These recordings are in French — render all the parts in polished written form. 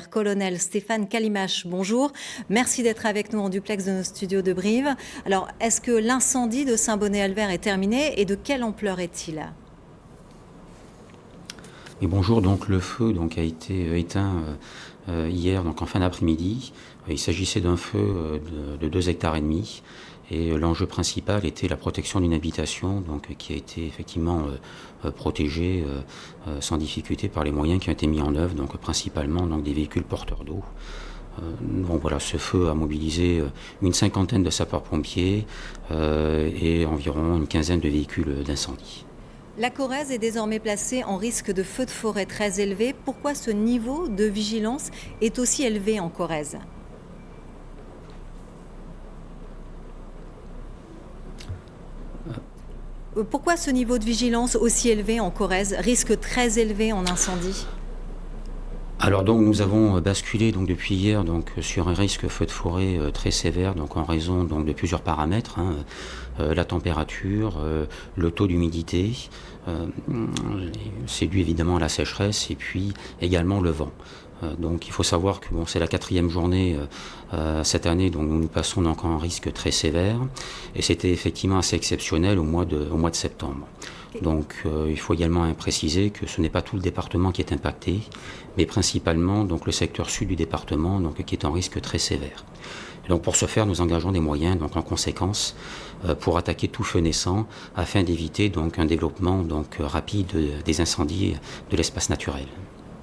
Colonel Stéphane Calimache, bonjour. Merci d'être avec nous en duplex de nos studios de Brive. Alors, est-ce que l'incendie de Saint-Bonnet-Alvert est terminé et de quelle ampleur est-il? Et bonjour, donc le feu a été éteint hier, donc en fin d'après-midi. Il s'agissait d'un feu de 2,5 hectares et l'enjeu principal était la protection d'une habitation qui a été effectivement protégée sans difficulté par les moyens qui ont été mis en œuvre, donc principalement des véhicules porteurs d'eau. Donc voilà, ce feu a mobilisé une cinquantaine de sapeurs-pompiers et environ une quinzaine de véhicules d'incendie. La Corrèze est désormais placée en risque de feu de forêt très élevé. Pourquoi ce niveau de vigilance est aussi élevé en Corrèze? Pourquoi ce niveau de vigilance aussi élevé en Corrèze, risque très élevé en incendie? Alors nous avons basculé depuis hier sur un risque feu de forêt très sévère en raison de plusieurs paramètres, la température, le taux d'humidité, c'est dû évidemment à la sécheresse et puis également le vent. Donc il faut savoir que c'est la 4e journée cette année, donc nous passons encore un risque très sévère et c'était effectivement assez exceptionnel au mois de septembre. Donc il faut également préciser que ce n'est pas tout le département qui est impacté, mais principalement le secteur sud du département qui est en risque très sévère. Et donc pour ce faire, nous engageons des moyens en conséquence pour attaquer tout feu naissant afin d'éviter un développement rapide des incendies de l'espace naturel.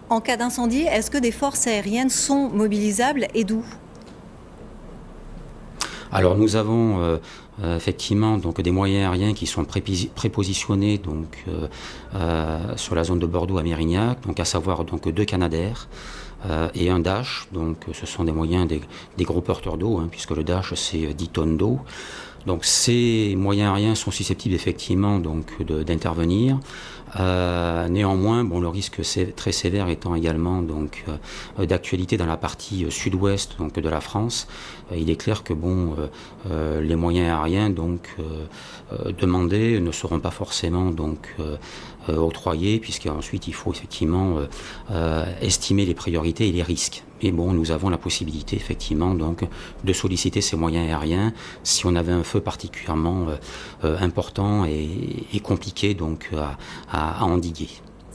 En cas d'incendie, est-ce que des forces aériennes sont mobilisables et d'où? Alors nous avons effectivement des moyens aériens qui sont prépositionnés sur la zone de Bordeaux à Mérignac, à savoir 2 Canadair et un Dash. Ce sont des moyens des gros porteurs d'eau, puisque le Dash c'est 10 tonnes d'eau. Donc ces moyens aériens sont susceptibles effectivement d'intervenir. Néanmoins, le risque très sévère étant également d'actualité dans la partie sud-ouest de la France, il est clair que les moyens aériens demandés ne seront pas forcément octroyés, puisqu'ensuite il faut effectivement estimer les priorités et les risques. Mais nous avons la possibilité effectivement de solliciter ces moyens aériens si on avait un feu particulièrement important et compliqué à endiguer.